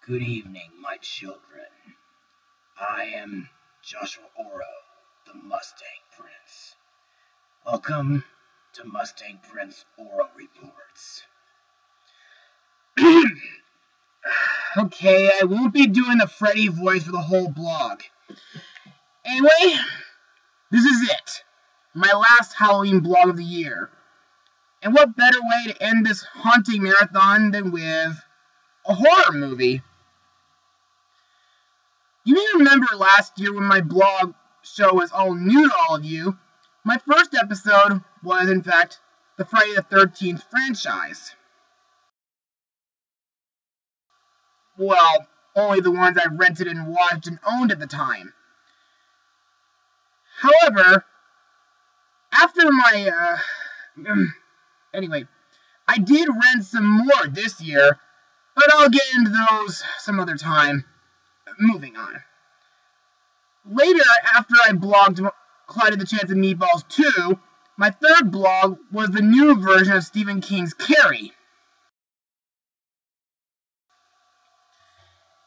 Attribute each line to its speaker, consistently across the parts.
Speaker 1: Good evening, my children. I am Joshua Orro, the Mustang Prince. Welcome to Mustang Prince Orro Reports. Okay, I won't be doing the Freddy voice for the whole blog. Anyway, this is it. My last Halloween blog of the year. And what better way to end this haunting marathon than with a horror movie? You may remember last year when my blog show was all new to all of you. My first episode was, in fact, the Friday the 13th franchise. Well, only the ones I rented and watched and owned at the time. However, after my, anyway, I did rent some more this year, but I'll get into those some other time. Moving on. Later, after I blogged Clyde and the Chance of Meatballs 2, my third blog was the new version of Stephen King's Carrie.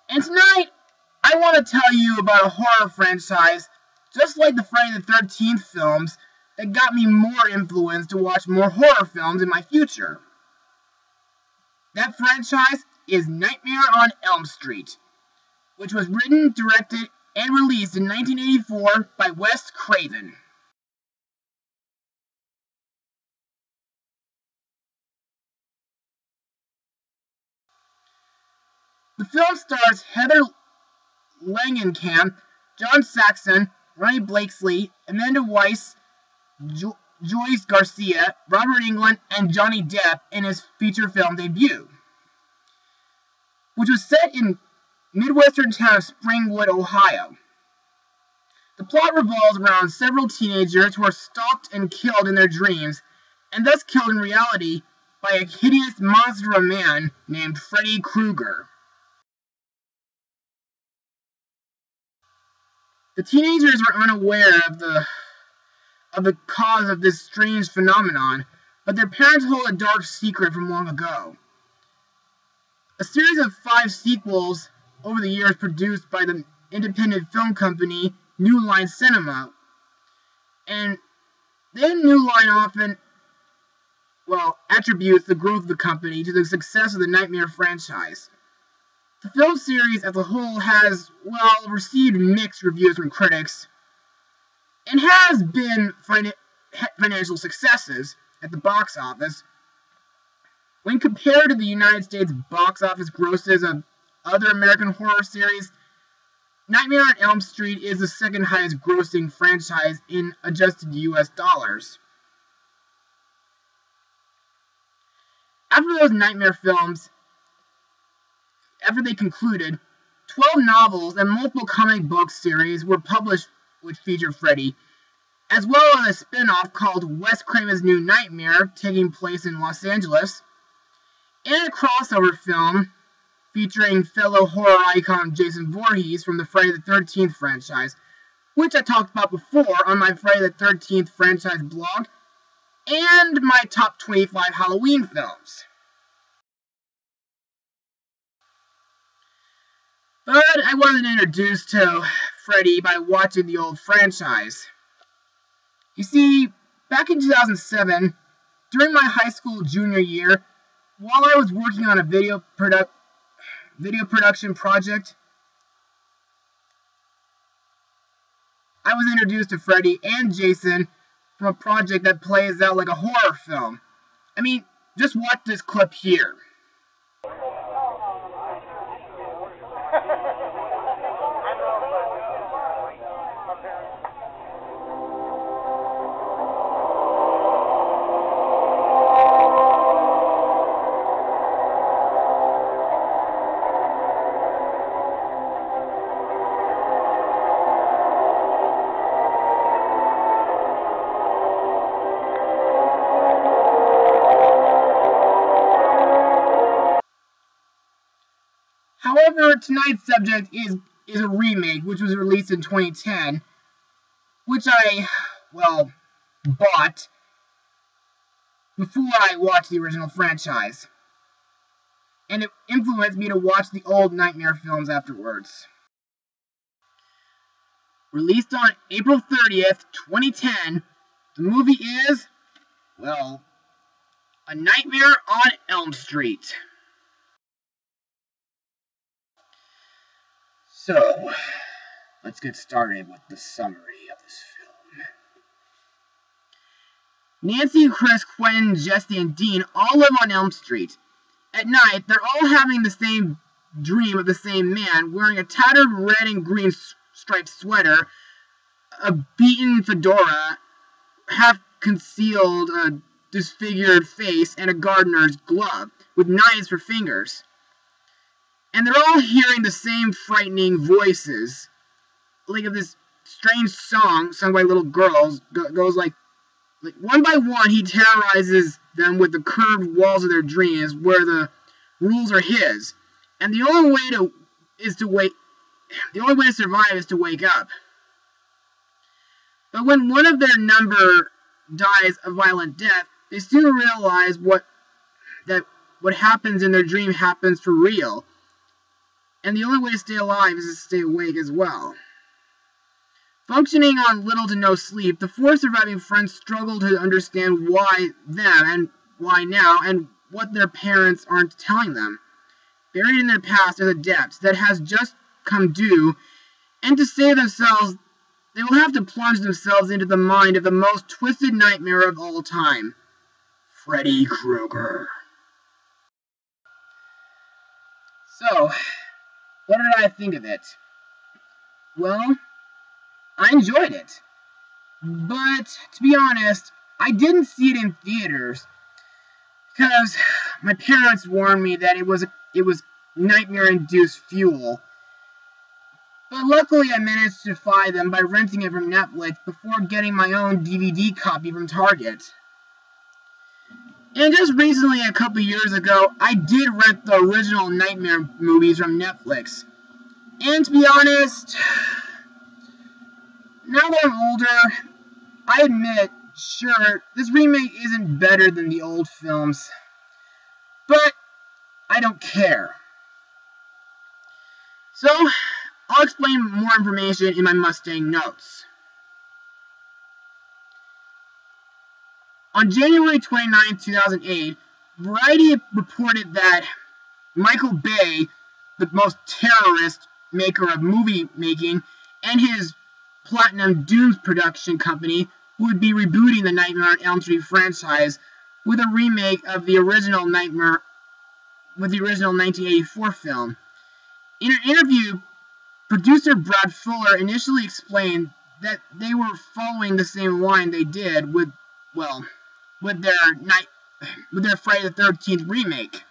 Speaker 1: And tonight, I want to tell you about a horror franchise, just like the Friday the 13th films, that got me more influence to watch more horror films in my future. That franchise is Nightmare on Elm Street, which was written, directed, and released in 1984 by Wes Craven. The film stars Heather Langenkamp, John Saxon, Ronnie Blakesley, Amanda Weiss, Joyce Garcia, Robert Englund, and Johnny Depp in his feature film debut, which was set in Midwestern town of Springwood, Ohio. The plot revolves around several teenagers who are stalked and killed in their dreams, and thus killed in reality by a hideous monster of a man named Freddy Krueger. The teenagers are unaware of the cause of this strange phenomenon, but their parents hold a dark secret from long ago. A series of 5 sequels over the years produced by the independent film company New Line Cinema. And then New Line often, attributes the growth of the company to the success of the Nightmare franchise. The film series as a whole has, received mixed reviews from critics, and has been financial successes at the box office. When compared to the United States box office grosses of other American horror series, Nightmare on Elm Street is the second highest grossing franchise in adjusted US dollars. After those Nightmare films, after they concluded, 12 novels and multiple comic book series were published which featured Freddy, as well as a spin-off called Wes Craven's New Nightmare, taking place in Los Angeles, and a crossover film featuring fellow horror icon Jason Voorhees from the Friday the 13th franchise, which I talked about before on my Friday the 13th franchise blog, and my top 25 Halloween films. But I wasn't introduced to Freddy by watching the old franchise. You see, back in 2007, during my high school junior year, while I was working on a video production project, I was introduced to Freddy and Jason from a project that plays out like a horror film. I mean, just watch this clip here. However, tonight's subject is a remake, which was released in 2010, which I, bought before I watched the original franchise. and it influenced me to watch the old Nightmare films afterwards. Released on April 30th, 2010, the movie is, well, A Nightmare on Elm Street. So, let's get started with the summary of this film. Nancy, Chris, Quentin, Jesse, and Dean all live on Elm Street. At night, they're all having the same dream of the same man, wearing a tattered red and green striped sweater, a beaten fedora, half-concealed, disfigured face, and a gardener's glove, with knives for fingers. And they're all hearing the same frightening voices. Like of this strange song sung by little girls, goes like one by one he terrorizes them with the curved walls of their dreams where the rules are his. And the only way to survive is to wake up. But when one of their number dies a violent death, they soon realize that what happens in their dream happens for real. And the only way to stay alive is to stay awake as well. Functioning on little to no sleep, the four surviving friends struggle to understand why them and why now, and what their parents aren't telling them. Buried in their past is a debt that has just come due, and to save themselves, they will have to plunge themselves into the mind of the most twisted nightmare of all time, Freddy Krueger. So, what did I think of it? Well, I enjoyed it. But, to be honest, I didn't see it in theaters, because my parents warned me that it was nightmare-induced fuel. But luckily I managed to defy them by renting it from Netflix before getting my own DVD copy from Target. And just recently, a couple years ago, I did rent the original Nightmare movies from Netflix. And to be honest, now that I'm older, I admit, sure, this remake isn't better than the old films. But I don't care. So, I'll explain more information in my Mustang notes. On January 29, 2008, Variety reported that Michael Bay, the most terrorist maker of movie making, and his Platinum Dunes production company would be rebooting the Nightmare on Elm Street franchise with a remake of the original Nightmare, with the original 1984 film. In an interview, producer Brad Fuller initially explained that they were following the same line they did with their Friday the 13th remake.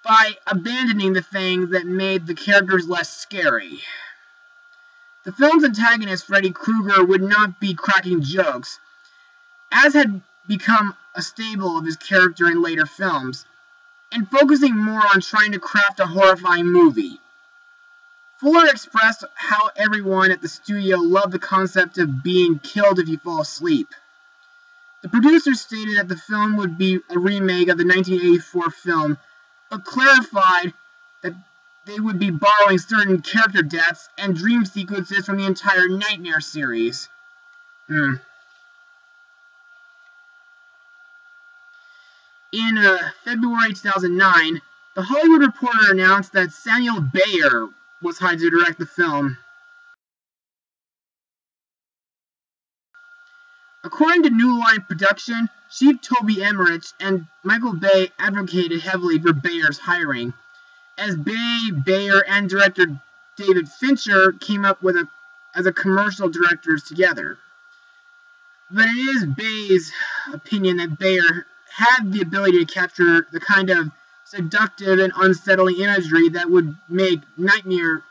Speaker 1: By abandoning the things that made the characters less scary. The film's antagonist, Freddy Krueger, would not be cracking jokes, as had become a staple of his character in later films, and focusing more on trying to craft a horrifying movie. Fuller expressed how everyone at the studio loved the concept of being killed if you fall asleep. The producers stated that the film would be a remake of the 1984 film, but clarified that they would be borrowing certain character deaths and dream sequences from the entire Nightmare series. In February 2009, The Hollywood Reporter announced that Samuel Bayer was hired to direct the film. According to New Line Production, Chief Toby Emmerich and Michael Bay advocated heavily for Bayer's hiring, as Bayer, and director David Fincher came up with as commercial directors together. But it is Bay's opinion that Bayer had the ability to capture the kind of seductive and unsettling imagery that would make Nightmare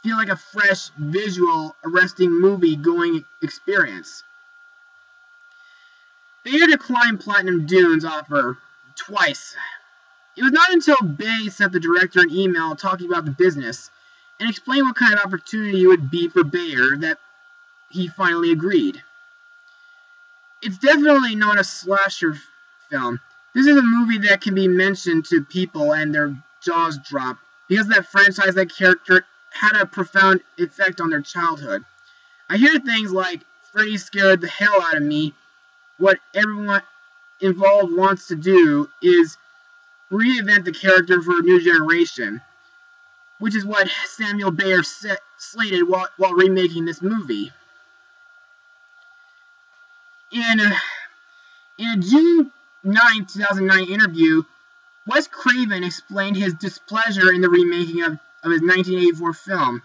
Speaker 1: feel like a fresh, visual, arresting movie-going experience. Bayer declined Platinum Dunes' offer twice. It was not until Bay sent the director an email talking about the business and explained what kind of opportunity it would be for Bayer that he finally agreed. It's definitely not a slasher film. This is a movie that can be mentioned to people and their jaws drop, because that franchise, that character, had a profound effect on their childhood. I hear things like, Freddy scared the hell out of me. What everyone involved wants to do is reinvent the character for a new generation, which is what Samuel Bayer slated while remaking this movie. In a June 9, 2009 interview, Wes Craven explained his displeasure in the remaking of his 1984 film,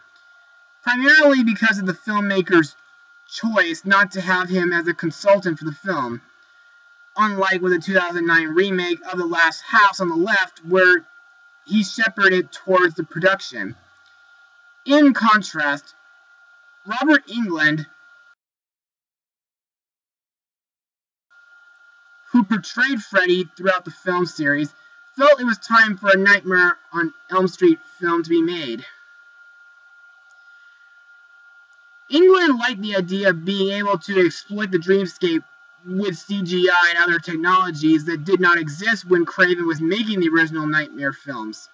Speaker 1: primarily because of the filmmaker's choice not to have him as a consultant for the film, unlike with the 2009 remake of The Last House on the Left, where he shepherded towards the production. In contrast, Robert Englund, who portrayed Freddy throughout the film series, felt it was time for a Nightmare on Elm Street film to be made. Englund liked the idea of being able to exploit the dreamscape with CGI and other technologies that did not exist when Craven was making the original Nightmare films.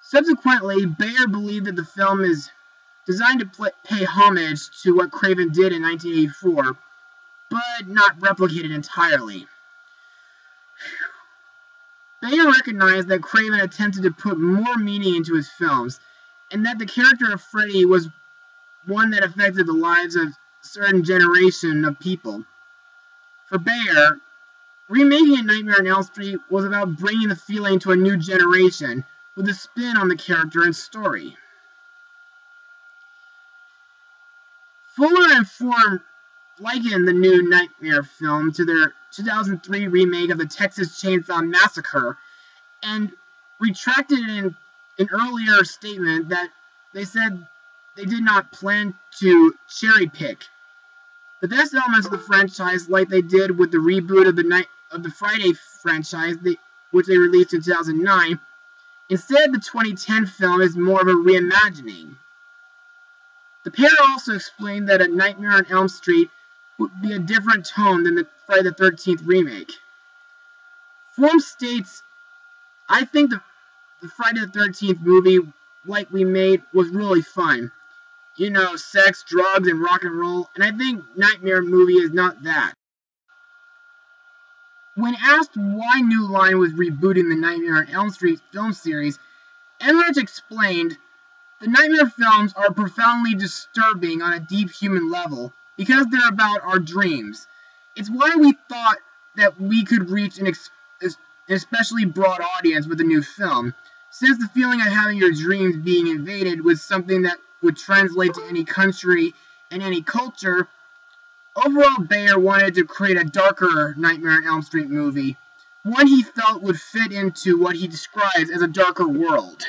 Speaker 1: Subsequently, Bayer believed that the film is designed to pay homage to what Craven did in 1984, but not replicate it entirely. Bayer recognized that Craven attempted to put more meaning into his films, and that the character of Freddy was one that affected the lives of a certain generation of people. For Bayer, remaking A Nightmare on Elm Street was about bringing the feeling to a new generation, with a spin on the character and story. Fuller and Form likened the new Nightmare film to their 2003 remake of the Texas Chainsaw Massacre, and retracted in an earlier statement that they said they did not plan to cherry-pick the best elements of the franchise, like they did with the reboot of the Friday franchise, which they released in 2009. Instead, the 2010 film is more of a reimagining. The pair also explained that A Nightmare on Elm Street would be a different tone than the Friday the 13th remake. Form states, I think the Friday the 13th movie, like we made, was really fun. You know, sex, drugs, and rock and roll, and I think Nightmare movie is not that. When asked why New Line was rebooting the Nightmare on Elm Street film series, Emmerich explained, the Nightmare films are profoundly disturbing on a deep human level, because they're about our dreams. It's why we thought that we could reach an especially broad audience with a new film, since the feeling of having your dreams being invaded was something that would translate to any country and any culture. Overall, Bayer wanted to create a darker Nightmare on Elm Street movie, one he felt would fit into what he describes as a darker world.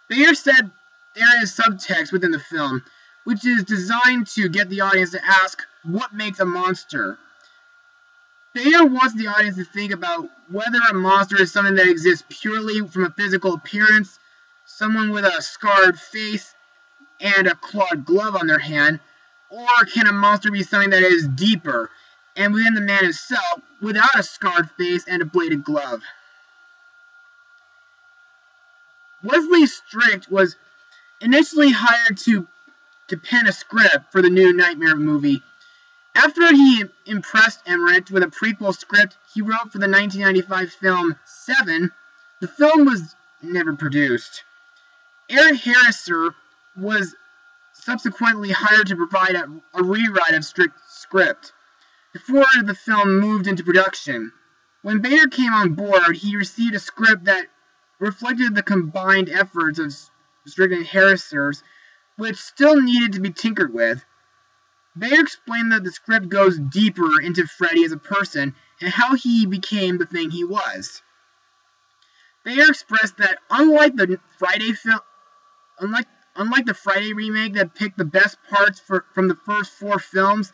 Speaker 1: Bayer said there is subtext within the film, which is designed to get the audience to ask, what makes a monster? Bayer wants the audience to think about whether a monster is something that exists purely from a physical appearance, someone with a scarred face and a clawed glove on their hand, or can a monster be something that is deeper, and within the man himself, without a scarred face and a bladed glove? Wesley Strict was initially hired to pen a script for the new Nightmare movie. After he impressed Emmerich with a prequel script he wrote for the 1995 film Seven, the film was never produced. Aaron Harriser was subsequently hired to provide a rewrite of Strict's script before the film moved into production. When Bayer came on board, he received a script that reflected the combined efforts of Strict and Harriser's, which still needed to be tinkered with. Bayer explained that the script goes deeper into Freddy as a person and how he became the thing he was. Bayer expressed that unlike the Friday remake that picked the best parts from the first 4 films,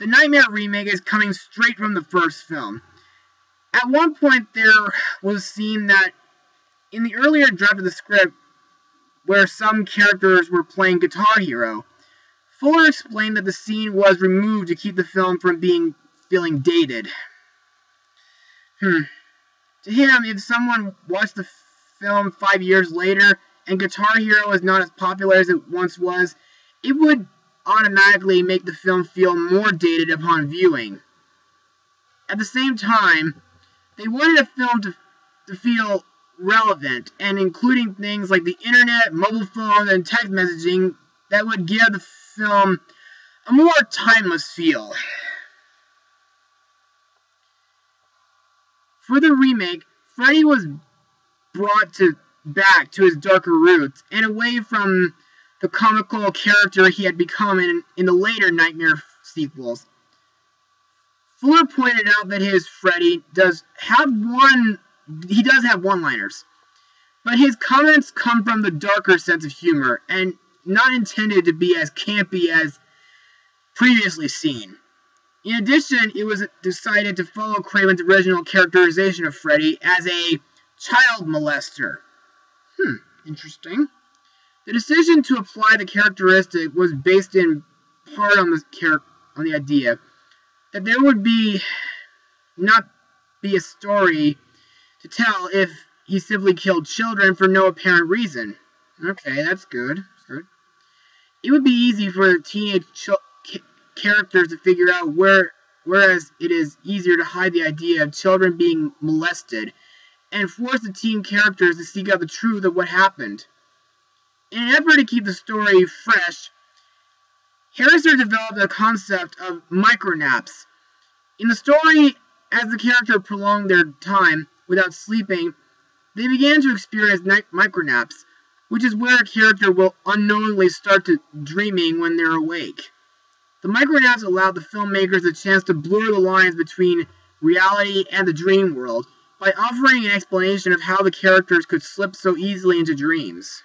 Speaker 1: the Nightmare remake is coming straight from the first film. At one point there was a scene that, in the earlier draft of the script, where some characters were playing Guitar Hero, Fuller explained that the scene was removed to keep the film from feeling dated. To him, if someone watched the film 5 years later and Guitar Hero is not as popular as it once was, it would automatically make the film feel more dated upon viewing. At the same time, they wanted a film to feel relevant, and including things like the internet, mobile phones, and text messaging that would give the film a more timeless feel. For the remake, Freddy was brought back to his darker roots and away from the comical character he had become in the later Nightmare sequels. Fuller pointed out that his Freddy does have one-liners, but his comments come from the darker sense of humor and not intended to be as campy as previously seen. In addition, it was decided to follow Craven's original characterization of Freddy as a child molester. Interesting. The decision to apply the characteristic was based in part on the idea that there would not be a story to tell if he simply killed children for no apparent reason. Okay, that's good. It would be easy for the teenage characters to figure out whereas it is easier to hide the idea of children being molested and force the teen characters to seek out the truth of what happened. In an effort to keep the story fresh, Harrison developed a concept of micronaps. In the story, as the character prolonged their time without sleeping, they began to experience micronaps, which is where a character will unknowingly start to dreaming when they're awake. The micronaps allowed the filmmakers a chance to blur the lines between reality and the dream world by offering an explanation of how the characters could slip so easily into dreams.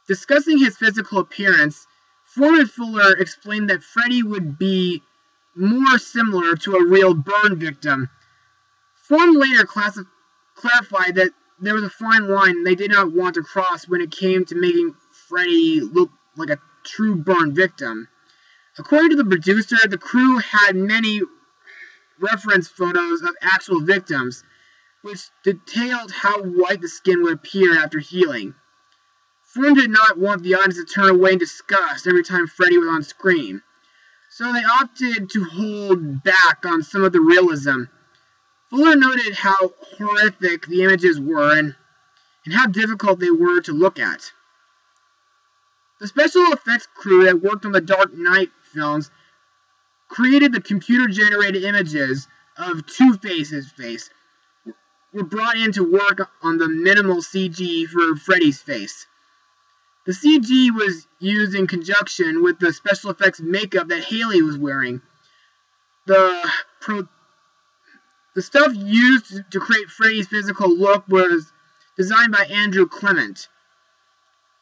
Speaker 1: Discussing his physical appearance, Foreman Fuller explained that Freddy would be more similar to a real burn victim. Foreman later clarified that there was a fine line they did not want to cross when it came to making Freddy look like a true burn victim. According to the producer, the crew had many reference photos of actual victims, which detailed how white the skin would appear after healing. Foreman did not want the audience to turn away in disgust every time Freddy was on screen, so they opted to hold back on some of the realism. Fuller noted how horrific the images were and how difficult they were to look at. The special effects crew that worked on the Dark Knight films created the computer-generated images of Two-Face's face, were brought in to work on the minimal CG for Freddy's face. The CG was used in conjunction with the special effects makeup that Haley was wearing. The stuff used to create Freddy's physical look was designed by Andrew Clement.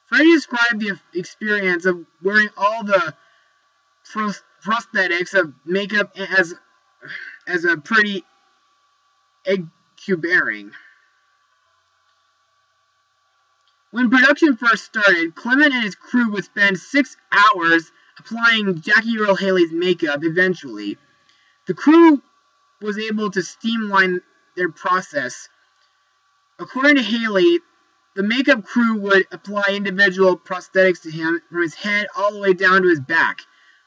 Speaker 1: Freddy described the experience of wearing all the prosthetics of makeup as a pretty egg-bearing. When production first started, Clement and his crew would spend 6 hours applying Jackie Earle Haley's makeup eventually. The crew was able to streamline their process. According to Haley, the makeup crew would apply individual prosthetics to him from his head all the way down to his back,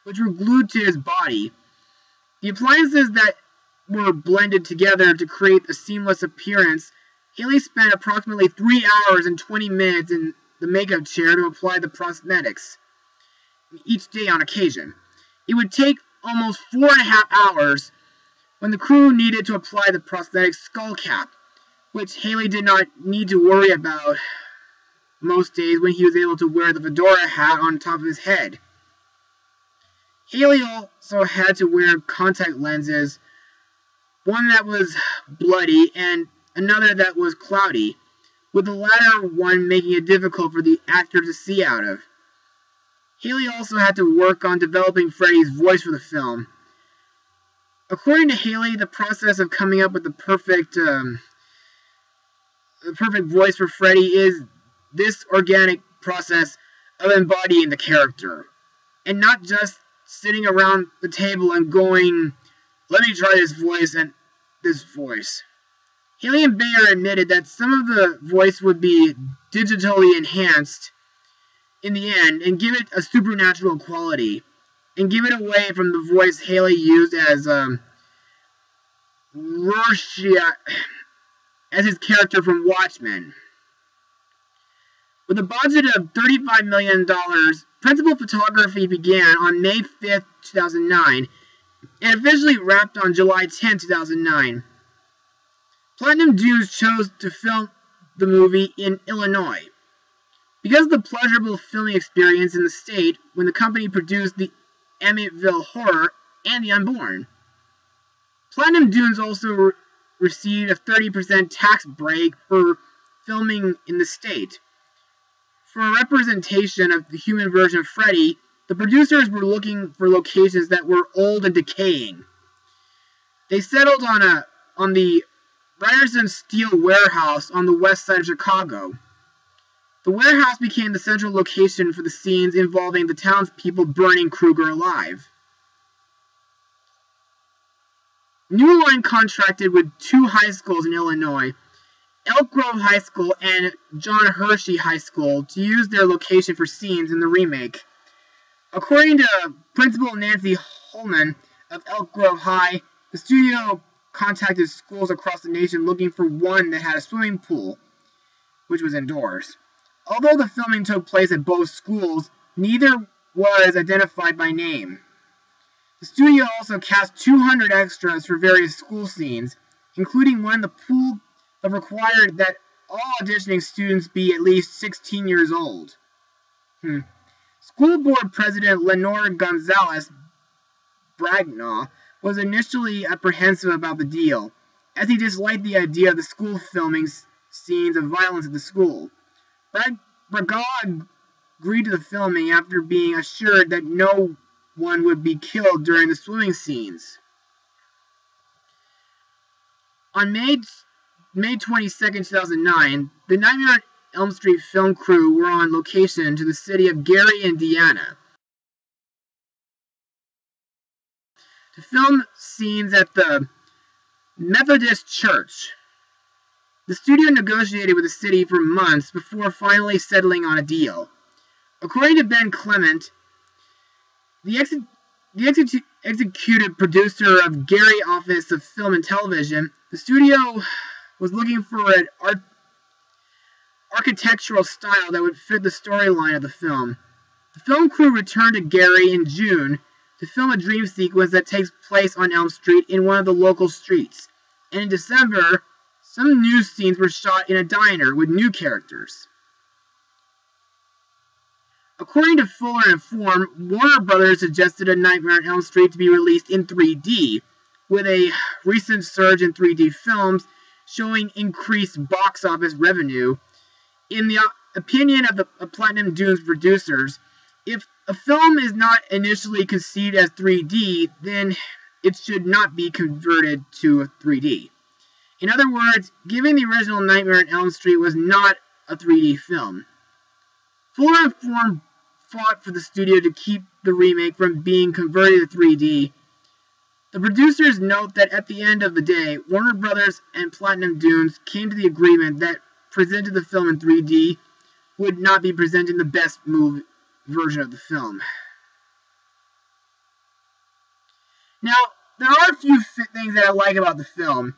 Speaker 1: which were glued to his body. The appliances that were blended together to create a seamless appearance, Haley spent approximately 3 hours and 20 minutes in the makeup chair to apply the prosthetics, each day on occasion. It would take almost 4.5 hours when the crew needed to apply the prosthetic skull cap, which Haley did not need to worry about most days when he was able to wear the fedora hat on top of his head. Haley also had to wear contact lenses, one that was bloody and another that was cloudy, with the latter one making it difficult for the actor to see out of. Haley also had to work on developing Freddy's voice for the film. According to Haley, the process of coming up with the perfect voice for Freddy is this organic process of embodying the character, and not just sitting around the table and going, let me try this voice and this voice. Haley and Bayer admitted that some of the voice would be digitally enhanced in the end and give it a supernatural quality, and give it away from the voice Haley used as Rorschach, as his character from Watchmen. With a budget of $35 million, principal photography began on May 5, 2009, and officially wrapped on July 10, 2009. Platinum Dunes chose to film the movie in Illinois because of the pleasurable filming experience in the state when the company produced the Amityville Horror and The Unborn. Platinum Dunes also received a 30% tax break for filming in the state. For a representation of the human version of Freddy, the producers were looking for locations that were old and decaying. They settled on the Ryerson Steel Warehouse on the west side of Chicago. The warehouse became the central location for the scenes involving the townspeople burning Krueger alive. New Line contracted with two high schools in Illinois, Elk Grove High School and John Hershey High School, to use their location for scenes in the remake. According to Principal Nancy Holman of Elk Grove High, the studio contacted schools across the nation looking for one that had a swimming pool, which was indoors. Although the filming took place at both schools, neither was identified by name. The studio also cast 200 extras for various school scenes, including one in the pool that required that all auditioning students be at least 16 years old. School board president Lenore Gonzalez Bragnaw was initially apprehensive about the deal, as he disliked the idea of the school filming scenes of violence at the school. Bragnaw agreed to the filming after being assured that no one would be killed during the swimming scenes. On May 22, 2009, the Nightmare on Elm Street film crew were on location to the city of Gary, Indiana, to film scenes at the Methodist Church. The studio negotiated with the city for months before finally settling on a deal. According to Ben Clement, the executive producer of Gary Office of Film and Television, the studio was looking for an architectural style that would fit the storyline of the film. The film crew returned to Gary in June to film a dream sequence that takes place on Elm Street in one of the local streets. And in December, some new scenes were shot in a diner with new characters. According to Fuller and Form, Warner Brothers suggested A Nightmare on Elm Street to be released in 3D, with a recent surge in 3D films showing increased box office revenue. In the opinion of the Platinum Dunes producers, if a film is not initially conceived as 3D, then it should not be converted to 3D. In other words, giving the original Nightmare on Elm Street was not a 3D film. Fuller and Form fought for the studio to keep the remake from being converted to 3D. The producers note that at the end of the day, Warner Brothers and Platinum Dunes came to the agreement that presenting the film in 3D would not be presenting the best version of the film. Now, there are a few things that I like about the film,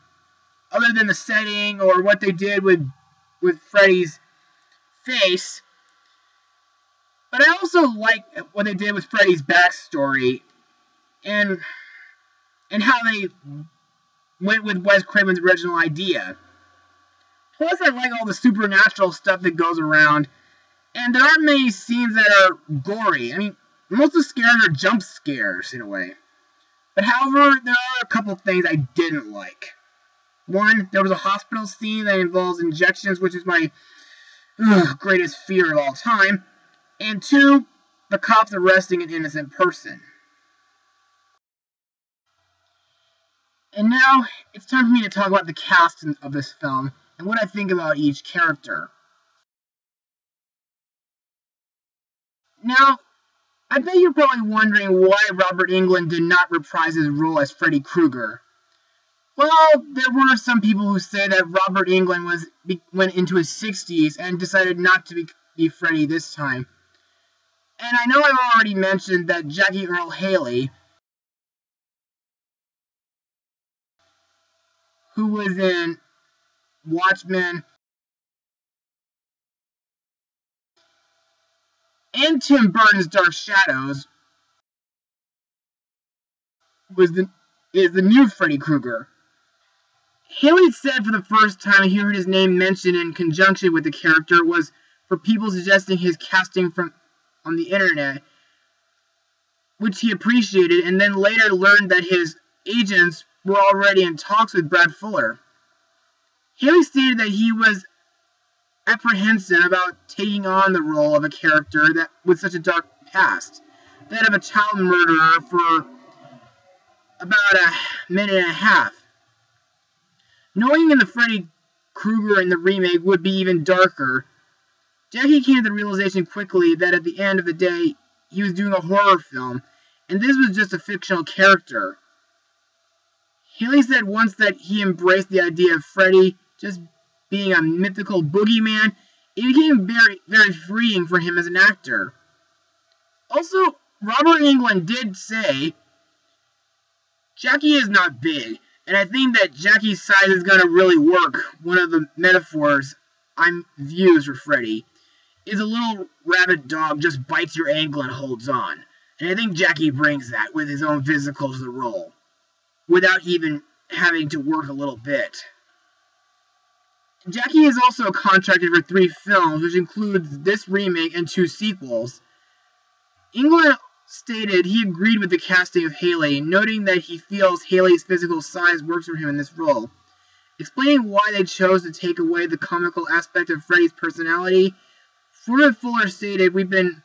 Speaker 1: other than the setting or what they did with Freddy's face. But I also like what they did with Freddy's backstory and how they went with Wes Craven's original idea. Plus, I like all the supernatural stuff that goes around, and there aren't many scenes that are gory. I mean, most of the scares are jump scares, in a way. But however, there are a couple things I didn't like. One, there was a hospital scene that involves injections, which is my greatest fear of all time. And two, the cops arresting an innocent person. And now, it's time for me to talk about the cast of this film, and what I think about each character. Now, I bet you're probably wondering why Robert Englund did not reprise his role as Freddy Krueger. Well, there were some people who say that Robert Englund went into his 60s and decided not to be Freddy this time. And I know I've already mentioned that Jackie Earle Haley, who was in Watchmen and Tim Burton's Dark Shadows, is the new Freddy Krueger. Haley said for the first time he heard his name mentioned in conjunction with the character was for people suggesting his casting on the internet, which he appreciated, and then later learned that his agents were already in talks with Brad Fuller. Haley stated that he was apprehensive about taking on the role of a character that with such a dark past, that of a child murderer, for about a minute and a half. Knowing in the Freddy Krueger in the remake would be even darker, Jackie came to the realization quickly that at the end of the day, he was doing a horror film, and this was just a fictional character. Haley said once that he embraced the idea of Freddy just being a mythical boogeyman, it became very, very freeing for him as an actor. Also, Robert Englund did say, Jackie is not big, and I think that Jackie's size is going to really work. One of the metaphors I'm used for Freddy is a little rabid dog just bites your ankle and holds on. And I think Jackie brings that with his own physical to the role, without even having to work a little bit. Jackie is also contracted for 3 films, which includes this remake and 2 sequels. Englund stated he agreed with the casting of Haley, noting that he feels Haley's physical size works for him in this role. Explaining why they chose to take away the comical aspect of Freddy's personality, Fuller stated, "We've been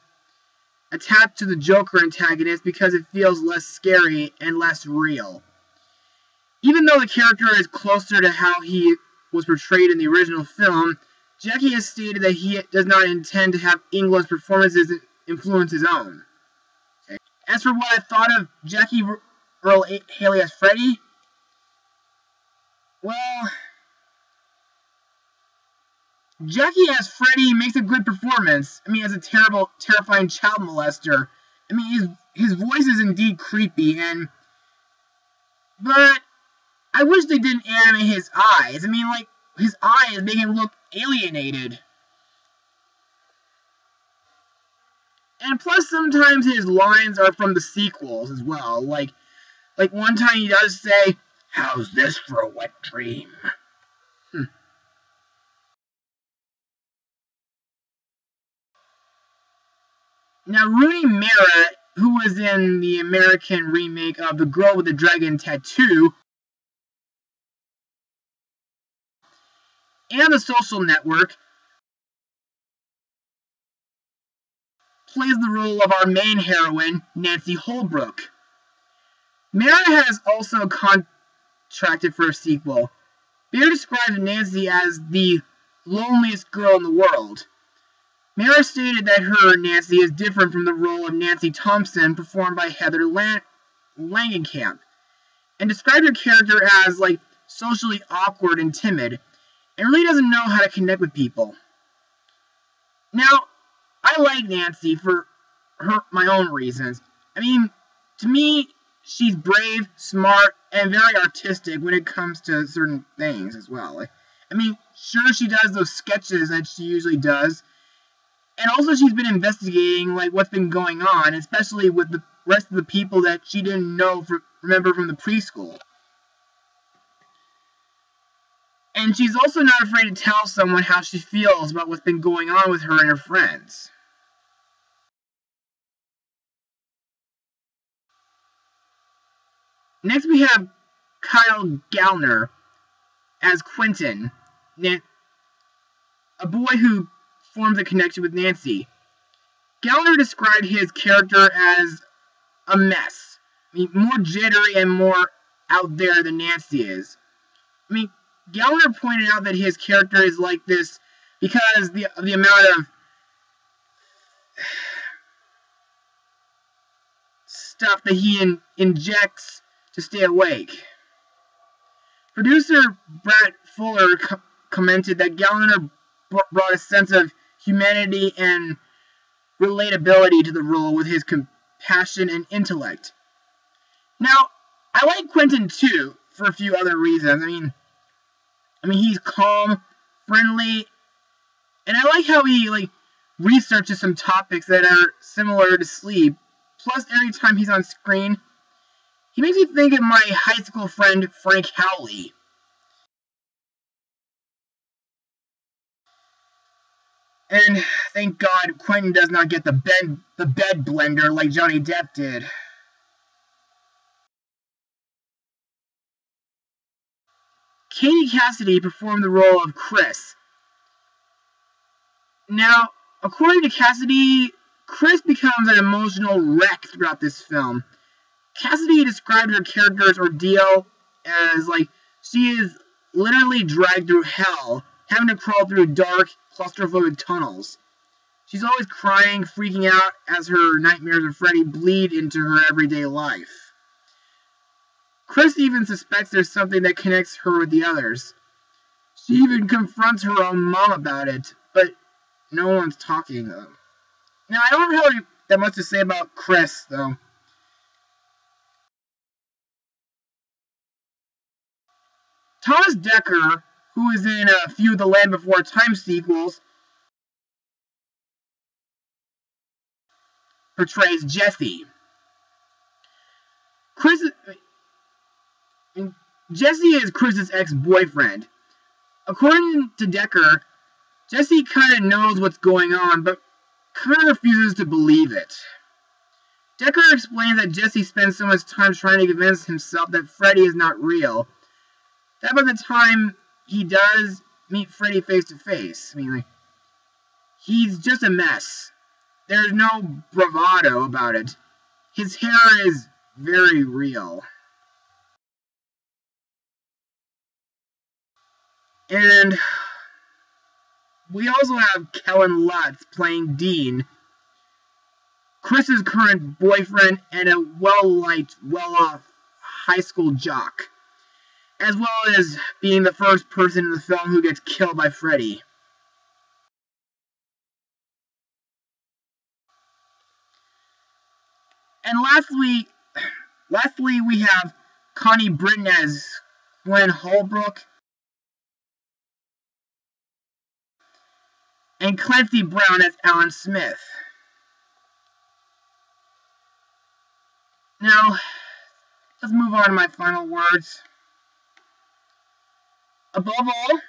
Speaker 1: attached to the Joker antagonist because it feels less scary and less real." Even though the character is closer to how he was portrayed in the original film, Jackie has stated that he does not intend to have Englund's performances influence his own. Okay. As for what I thought of Jackie Earle Haley as Freddy, well, Jackie as Freddy makes a good performance. I mean, as a terrifying child molester. I mean, his voice is indeed creepy, but I wish they didn't animate his eyes. I mean, like, his eyes make him look alienated. And plus, sometimes his lines are from the sequels as well. Like one time he does say, "How's this for a wet dream?" Now, Rooney Mara, who was in the American remake of The Girl with the Dragon Tattoo and The Social Network, plays the role of our main heroine, Nancy Holbrook. Mara has also contracted for a sequel. Bear describes Nancy as the loneliest girl in the world. Mara stated that her Nancy is different from the role of Nancy Thompson performed by Heather Langenkamp, and described her character as, like, socially awkward and timid, and really doesn't know how to connect with people. Now, I like Nancy for my own reasons. I mean, to me, she's brave, smart, and very artistic when it comes to certain things as well. I mean, sure, she does those sketches that she usually does, and also she's been investigating, like, what's been going on, especially with the rest of the people that she didn't remember from the preschool. And she's also not afraid to tell someone how she feels about what's been going on with her and her friends. Next we have Kyle Gallner as Quentin, a boy who forms a connection with Nancy. Gallner described his character as a mess. I mean, more jittery and more out there than Nancy is. I mean, Gallner pointed out that his character is like this because of the amount of stuff that he injects to stay awake. Producer Brett Fuller commented that Gallagher brought a sense of humanity and relatability to the role with his compassion and intellect. Now, I like Quentin too for a few other reasons. I mean, he's calm, friendly, and I like how he researches some topics that are similar to sleep. Plus, every time he's on screen, he makes me think of my high school friend Frank Howley. And thank God Quentin does not get the bed blender like Johnny Depp did. Katie Cassidy performed the role of Chris. Now, according to Cassidy, Chris becomes an emotional wreck throughout this film. Cassidy described her character's ordeal as she is literally dragged through hell, having to crawl through dark, claustrophobic tunnels. She's always crying, freaking out as her nightmares of Freddy bleed into her everyday life. Chris even suspects there's something that connects her with the others. She even confronts her own mom about it, but no one's talking. Now, I don't really have that much to say about Chris, though. Thomas Dekker, who is in a few of the Land Before Time sequels, portrays Jesse. Jesse is Chris's ex-boyfriend. According to Dekker, Jesse kind of knows what's going on, but kind of refuses to believe it. Dekker explains that Jesse spends so much time trying to convince himself that Freddy is not real, that by the time he does meet Freddy face to face, he's just a mess. There's no bravado about it. His hair is very real. And we also have Kellen Lutz playing Dean, Chris's current boyfriend and a well-liked, well-off high school jock, as well as being the first person in the film who gets killed by Freddy. And lastly, we have Connie Britton as Gwen Holbrook, and Clancy Brown as Alan Smith. Now, let's move on to my final words. Above all,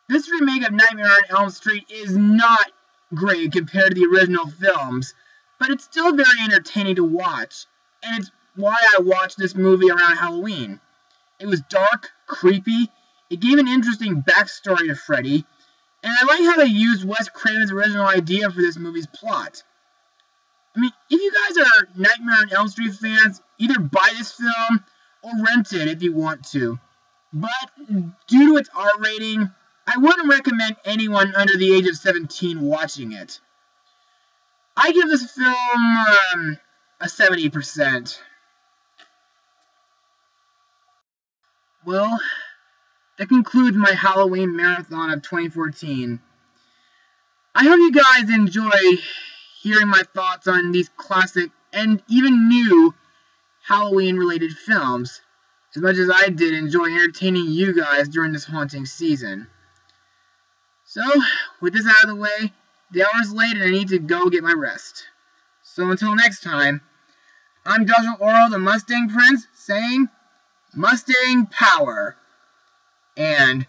Speaker 1: this remake of Nightmare on Elm Street is not great compared to the original films, but it's still very entertaining to watch, and it's why I watched this movie around Halloween. It was dark, creepy, it gave an interesting backstory to Freddy, and I like how they used Wes Craven's original idea for this movie's plot. If you guys are Nightmare on Elm Street fans, either buy this film or rent it if you want to. But due to its R rating, I wouldn't recommend anyone under the age of 17 watching it. I give this film a 70%. Well, that concludes my Halloween marathon of 2014. I hope you guys enjoy hearing my thoughts on these classic and even new Halloween-related films, as much as I did enjoy entertaining you guys during this haunting season. So, with this out of the way, the hour's late and I need to go get my rest. So until next time, I'm Joshua Orro, the Mustang Prince, saying, Mustang Power, and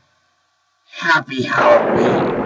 Speaker 1: Happy Halloween!